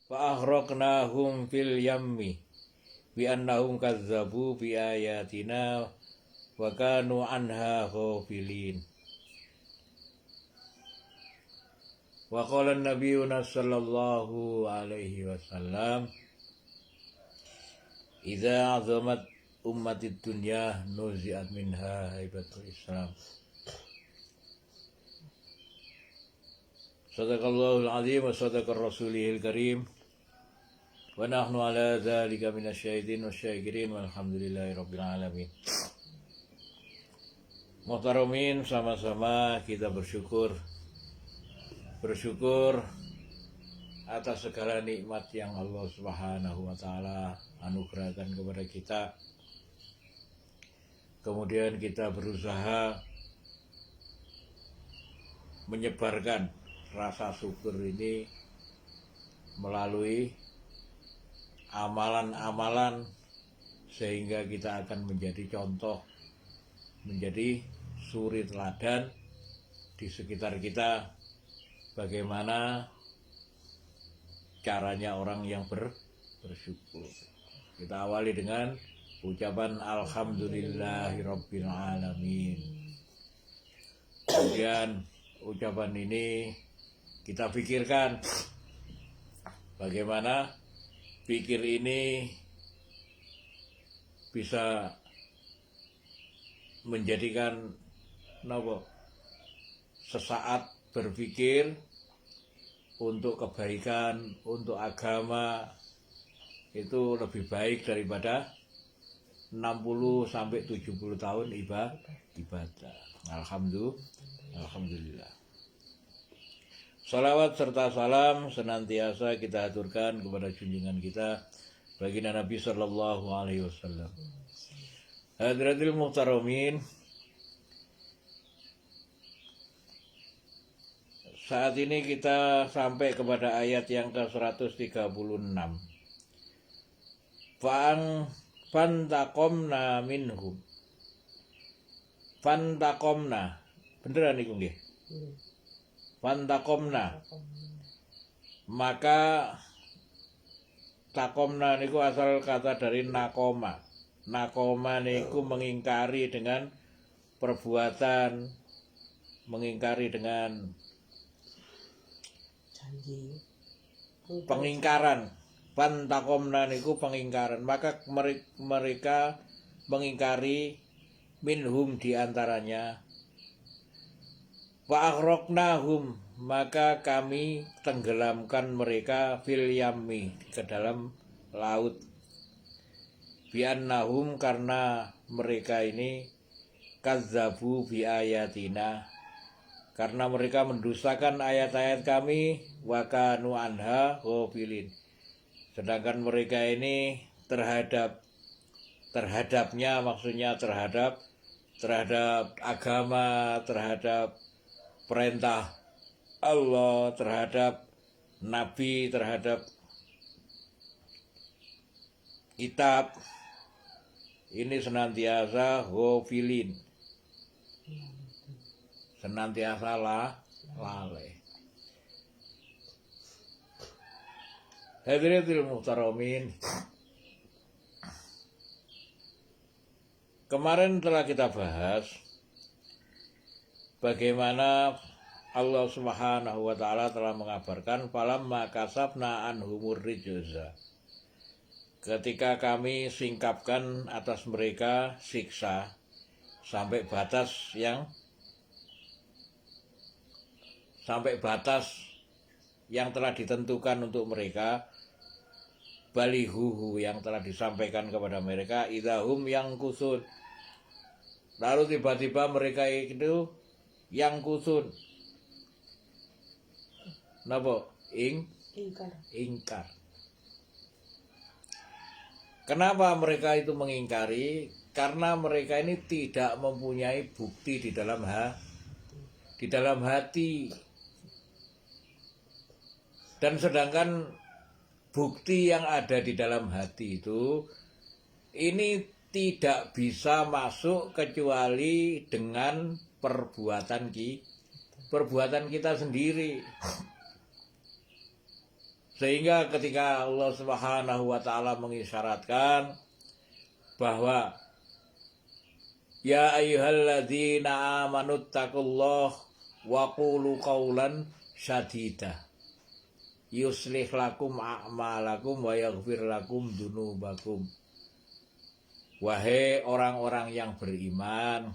fa aghraqnahum fil yammi bi annahum kazzabu bi ayatina wa kanu anha ghafilin. Wa qala an-nabiyuna sallallahu alaihi wasallam idza azamat ummatid dunya nuzi'at minha haibatul Islam. Sadaqallahul azim wa sadaqar rasulihil karim wa nahnu ala dzalika minasyahidin wasyakirin walhamdulillahi rabbil alamin. Muhtaramin, sama-sama kita bersyukur atas segala nikmat yang Allah Subhanahu wa taala anugerahkan kepada kita. Kemudian kita berusaha menyebarkan rasa syukur ini melalui amalan-amalan sehingga kita akan menjadi contoh, menjadi suri teladan di sekitar kita bagaimana caranya orang yang bersyukur. Kita awali dengan ucapan alhamdulillahirabbil alamin. Kemudian ucapan ini kita pikirkan bagaimana pikir ini bisa menjadikan sesaat berpikir untuk kebaikan, untuk agama itu lebih baik daripada 60 sampai 70 tahun ibadah. Alhamdulillah. Salawat serta salam senantiasa kita aturkan kepada junjungan kita baginda Nabi sallallahu alaihi wasallam. Hadratil muhtaramin, saat ini kita sampai kepada ayat yang ke-136. Fantaqomna minhum. Fantaqomna. Beneran iku nggih? Fantaqomna. Maka takomna niku asal kata dari nakoma. Nakoma niku mengingkari dengan perbuatan, mengingkari dengan janji, pengingkaran. Pantakomna niku pengingkaran. Maka mereka mengingkari minhum diantaranya. Wa aghraqnahum, maka kami tenggelamkan mereka fil yammi, ke dalam laut. Bi'annahum, karena mereka ini kazzabu bi ayatina, karena mereka mendustakan ayat-ayat kami, wa kanu anha ghafilin. Sedangkan mereka ini terhadapnya maksudnya terhadap agama, terhadap perintah Allah, terhadap Nabi, terhadap kitab ini senantiasa ghafilin, senantiasa lalai. Hadirin muhtaramin, kemarin telah kita bahas bagaimana Allah Subhanahu wa taala telah mengabarkan falamma kasafna anhumur rijza, ketika kami singkapkan atas mereka siksa sampai batas yang telah ditentukan untuk mereka, balihuhu, yang telah disampaikan kepada mereka, idahum yang kusun. Lalu tiba-tiba mereka itu yang kusun. Napa? Ingkar. Kenapa mereka itu mengingkari? Karena mereka ini tidak mempunyai bukti di dalam hati. Dan sedangkan bukti yang ada di dalam hati itu ini tidak bisa masuk kecuali dengan perbuatan kita sendiri. Sehingga ketika Allah Subhanahu wa taala mengisyaratkan bahwa ya ayyuhalladzina amanuttaqullah wa qulu qawlan sadida yuslih lakum a'malakum wa yaghfir lakum dzunubakum. Wahai orang-orang yang beriman,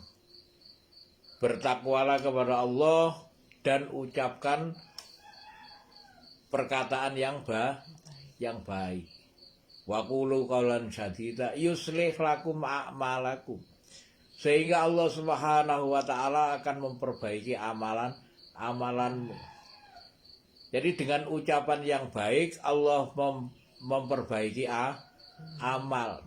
bertakwalah kepada Allah dan ucapkan perkataan yang baik. Wa qulu qawlan sadida yuslih lakum a'malakum. Sehingga Allah Subhanahu wa taala akan memperbaiki amalanmu. Jadi dengan ucapan yang baik Allah memperbaiki amal.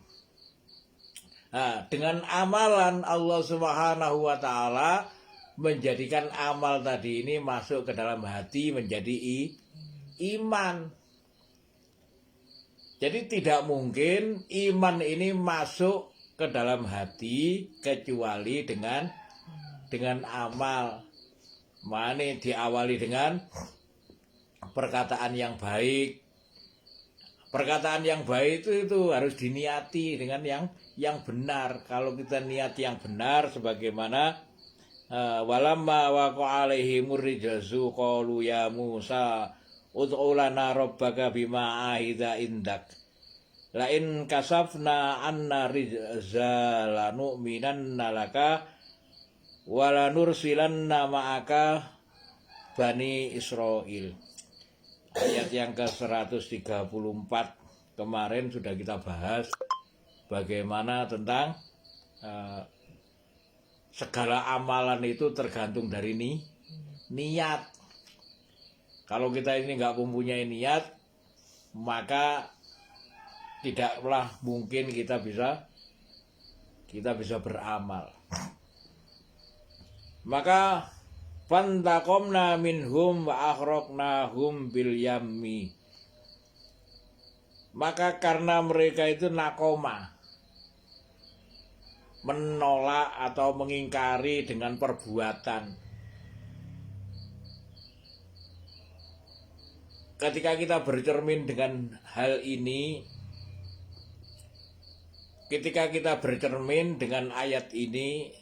Nah, dengan amalan Allah Subhanahu wa taala menjadikan amal tadi ini masuk ke dalam hati menjadi iman. Jadi tidak mungkin iman ini masuk ke dalam hati kecuali dengan amal. Mana diawali dengan perkataan yang baik. Perkataan yang baik itu harus diniati dengan yang benar. Kalau kita niat yang benar sebagaimana walamma waqa alaihimur rijzu qalu ya Musa ud'u lana rabbaka bima ahida indak la in kasafna anna rijza lanu'minanna laka wa lanursilanna ma'aka bani Israil. Ayat yang ke-134 kemarin sudah kita bahas bagaimana tentang segala amalan itu tergantung dari niat. Kalau kita ini nggak mempunyai niat, maka tidaklah mungkin kita bisa beramal. Maka fantaqomna minhum wa akhraqnahum bil yammi. Maka karena mereka itu nakoma, menolak atau mengingkari dengan perbuatan. Ketika kita bercermin dengan hal ini, ketika kita bercermin dengan ayat ini,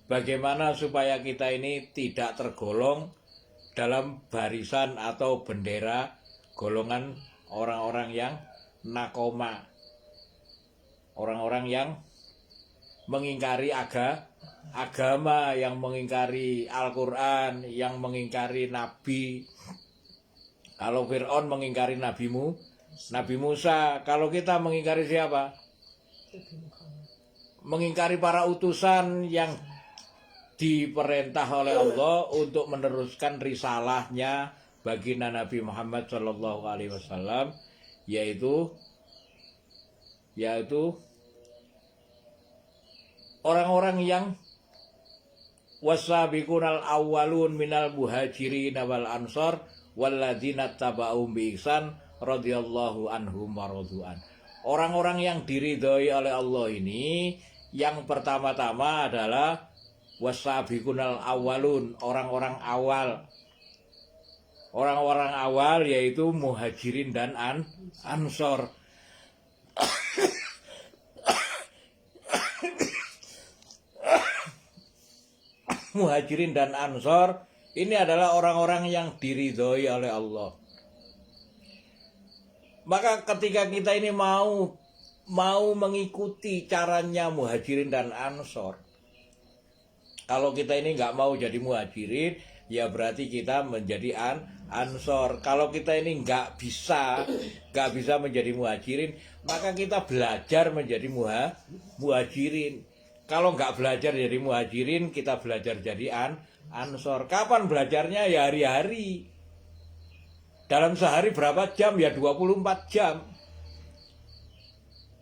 bagaimana supaya kita ini tidak tergolong dalam barisan atau bendera golongan orang-orang yang nakoma, orang-orang yang mengingkari agama, yang mengingkari Al-Quran, yang mengingkari Nabi. Kalau Fir'aun mengingkari Nabi Musa, kalau kita mengingkari siapa? Mengingkari para utusan yang diperintah oleh Allah untuk meneruskan risalahnya baginda Nabi Muhammad SAW, yaitu orang-orang yang wasabiqunal awwalun minal muhajirin wal ansar walladzina taba'um bi ihsan radhiyallahu anhum wa radu'an. Orang-orang yang diridhoi oleh Allah ini yang pertama-tama adalah wasabiqunal awwalun, orang-orang awal. Orang-orang awal yaitu muhajirin dan ansor. Muhajirin dan ansor ini adalah orang-orang yang diridhoi oleh Allah. Maka ketika kita ini mau mengikuti caranya muhajirin dan ansor, kalau kita ini nggak mau jadi muhajirin, ya berarti kita menjadi ansor. Kalau kita ini nggak bisa menjadi muhajirin, maka kita belajar menjadi muhajirin. Kalau nggak belajar jadi muhajirin, kita belajar jadi ansor. Kapan belajarnya? Ya hari-hari. Dalam sehari berapa jam? Ya 24 jam.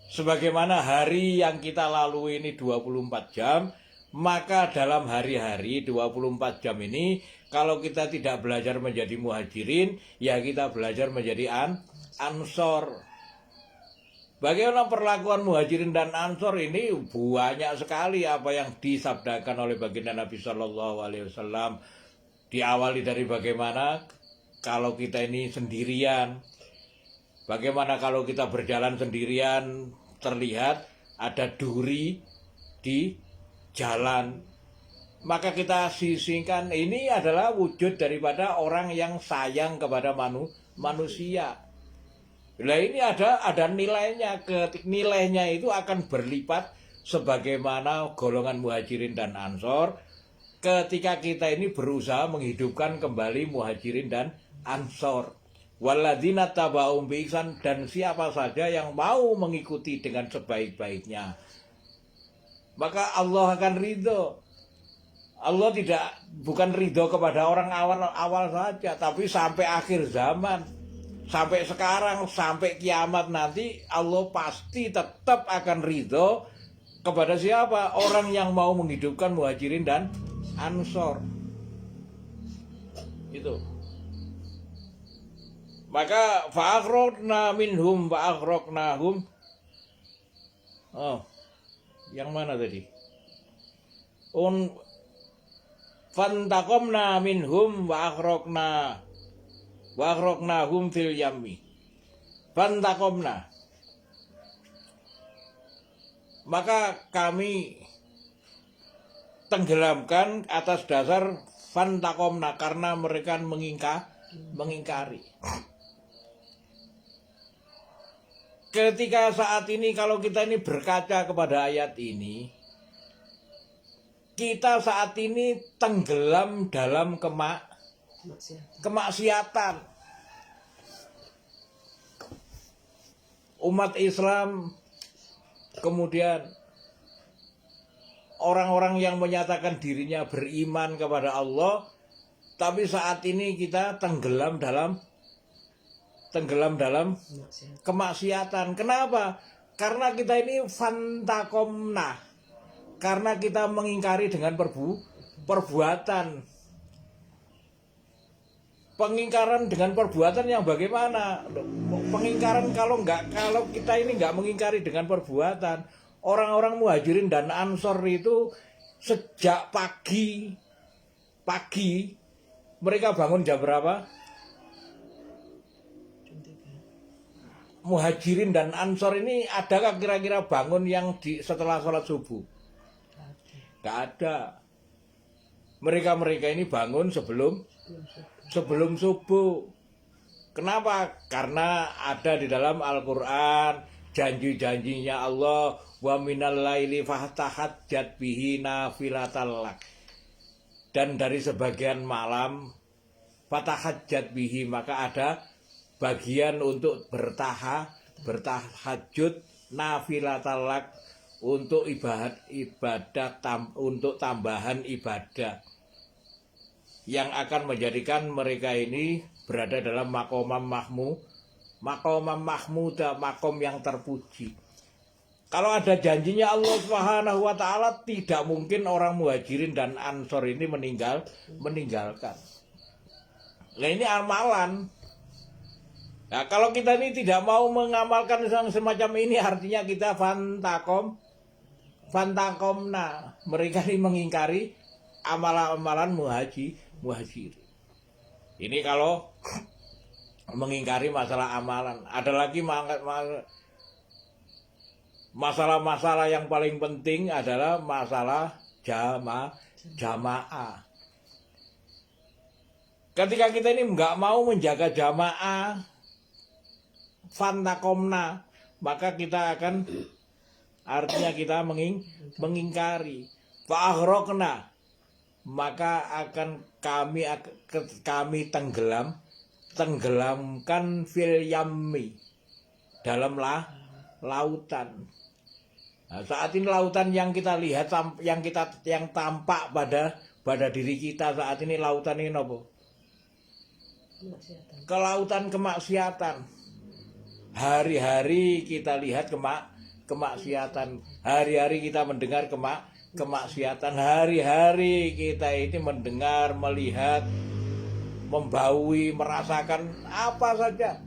Sebagaimana hari yang kita lalui ini 24 jam, maka dalam hari-hari 24 jam ini, kalau kita tidak belajar menjadi muhajirin, ya kita belajar menjadi ansor. Bagaimana perlakuan muhajirin dan ansor ini banyak sekali apa yang disabdakan oleh baginda Nabi SAW. Diawali dari bagaimana kalau kita ini sendirian, Bagaimana kalau kita berjalan sendirian, terlihat ada duri di jalan, maka kita sisihkan. Ini adalah wujud daripada orang yang sayang kepada manusia. Nah, ini ada nilainya. Nilainya itu akan berlipat sebagaimana golongan Muhajirin dan Ansor ketika kita ini berusaha menghidupkan kembali Muhajirin dan Ansor. Walladzina taba'um bi ihsan, dan siapa saja yang mau mengikuti dengan sebaik-baiknya, maka Allah akan ridho. Allah bukan ridho kepada orang awal saja, tapi sampai akhir zaman, sampai sekarang, sampai kiamat nanti, Allah pasti tetap akan ridho kepada siapa? Orang yang mau menghidupkan Muhajirin dan Ansor. Itu. Maka fa'aghraqna minhum fa'aghraqnahum. Oh, yang mana tadi? Fantaqamna minhum wa'aghraqnahum fil yammi. Fantaqamna. Maka kami tenggelamkan atas dasar fantaqamna, karena mereka mengingkari. Ketika saat ini kalau kita ini berkaca kepada ayat ini, kita saat ini tenggelam dalam kemaksiatan. Umat Islam, kemudian orang-orang yang menyatakan dirinya beriman kepada Allah, tapi saat ini kita tenggelam dalam kemaksiatan. Kenapa? Karena kita ini fantaqamna, karena kita mengingkari dengan perbuatan. Pengingkaran dengan perbuatan yang bagaimana? Pengingkaran kalau kita ini nggak mengingkari dengan perbuatan. Orang-orang Muhajirin dan Ansor itu sejak pagi mereka bangun jam berapa? Muhajirin dan Ansor ini adakah kira-kira bangun yang setelah sholat subuh? Gak ada. Mereka ini bangun sebelum subuh. Kenapa? Karena ada di dalam Al-Quran janji-janjinya Allah, wa minal laili fahtahajjat bihi nafilatal lak. Dan dari sebagian malam fatahajjat bihi, maka ada bagian untuk bertahajud nafilatal lak, untuk ibadah untuk tambahan ibadah yang akan menjadikan mereka ini berada dalam makom mahmudah, makom yang terpuji. Kalau ada janjinya Allah Subhanahu wa taala, tidak mungkin orang Muhajirin dan Ansor ini meninggalkan. Nah, ini amalan. Nah, kalau kita ini tidak mau mengamalkan yang semacam ini, artinya kita fantaqamna. Mereka ini mengingkari amalan-amalan muhajir. Ini kalau mengingkari masalah amalan. Ada lagi masalah-masalah yang paling penting adalah masalah jamaah. Ketika kita ini nggak mau menjaga jamaah, fantaqamna, maka kita akan, artinya kita mengingkari. Fa'aghraqna, maka akan kami tenggelamkan fil yammi, dalam lautan. Nah, saat ini lautan yang kita lihat, yang tampak pada diri kita saat ini, lautan ini apa? Kelautan kemaksiatan. Hari-hari kita lihat kemaksiatan. Hari-hari kita mendengar kemaksiatan. Hari-hari kita ini mendengar, melihat, membaui, merasakan apa saja.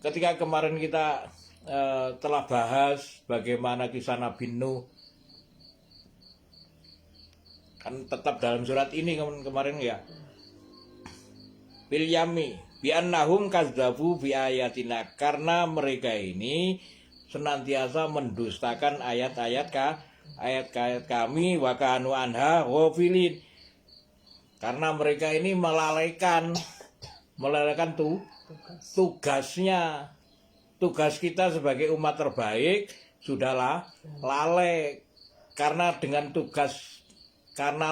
Ketika kemarin kita telah bahas bagaimana kisah Nabi Nuh, kan tetap dalam surat ini kemarin ya. Bil yami, Bi annahum kazzabu bi ayatina, karena mereka ini senantiasa mendustakan ayat-ayat kami, wa kanu anha ghafilin. Karena mereka ini melalaikan tugasnya. Tugas kita sebagai umat terbaik sudahlah lalai. Karena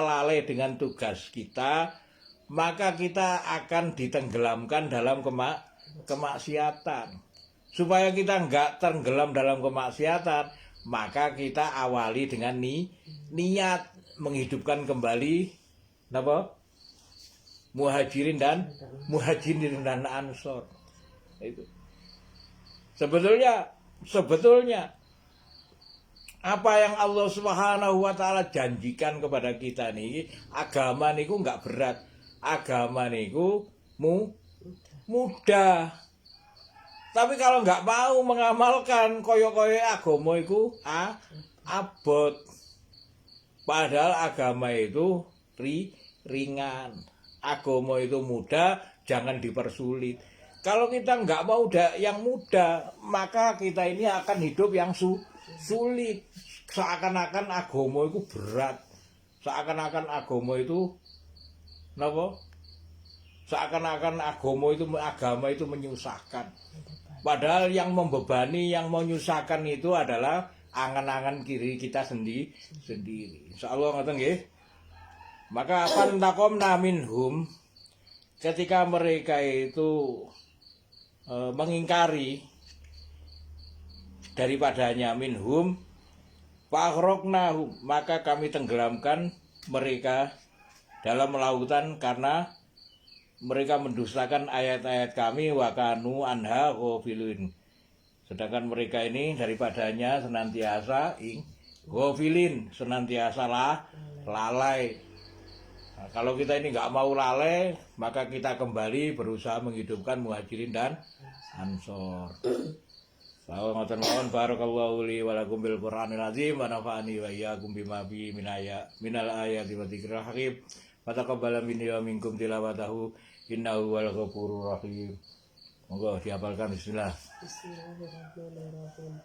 lalai dengan tugas kita, maka kita akan ditenggelamkan dalam kemaksiatan. Supaya kita enggak tenggelam dalam kemaksiatan, maka kita awali dengan niat menghidupkan kembali muhajirin dan ansor. Itu sebetulnya apa yang Allah Subhanahu wa taala janjikan kepada kita nih, agama niku enggak berat. Agama niku mudah. Tapi kalau enggak mau mengamalkan koyo-koyo agama iku abot. Padahal agama itu ringan. Agama itu mudah, jangan dipersulit. Kalau kita nggak mau yang mudah, maka kita ini akan hidup yang sulit. Seakan-akan agama itu berat. Seakan-akan agama itu seakan-akan agama itu menyusahkan. Padahal yang membebani, yang menyusahkan itu adalah angan-angan kiri kita sendiri. Insyaallah ngoten nggih. Maka fantakomna minhum, ketika mereka itu mengingkari daripadanya minhum, faghraqnahum, maka kami tenggelamkan mereka dalam lautan karena mereka mendustakan ayat-ayat kami, wa kanu anha ghafilin. Sedangkan mereka ini daripadanya senantiasa ghafilin, senantiasa lalai. Nah, kalau kita ini nggak mau lalai, maka kita kembali berusaha menghidupkan muhajirin dan ansor. Ngoten mawon, barakallahu li wa lakum bil Qur'anil azim wa nafa'ani wa iyyakum bima fi minal ayati wa dzikril hakim. Wa taqabbala minni wa minkum tilawatahu innahu wal ghafurur rahim. Monggo dihafalkan. Bismillah. Bismillahirrahmanirrahim.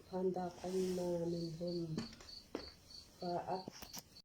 Fantaqamna minhum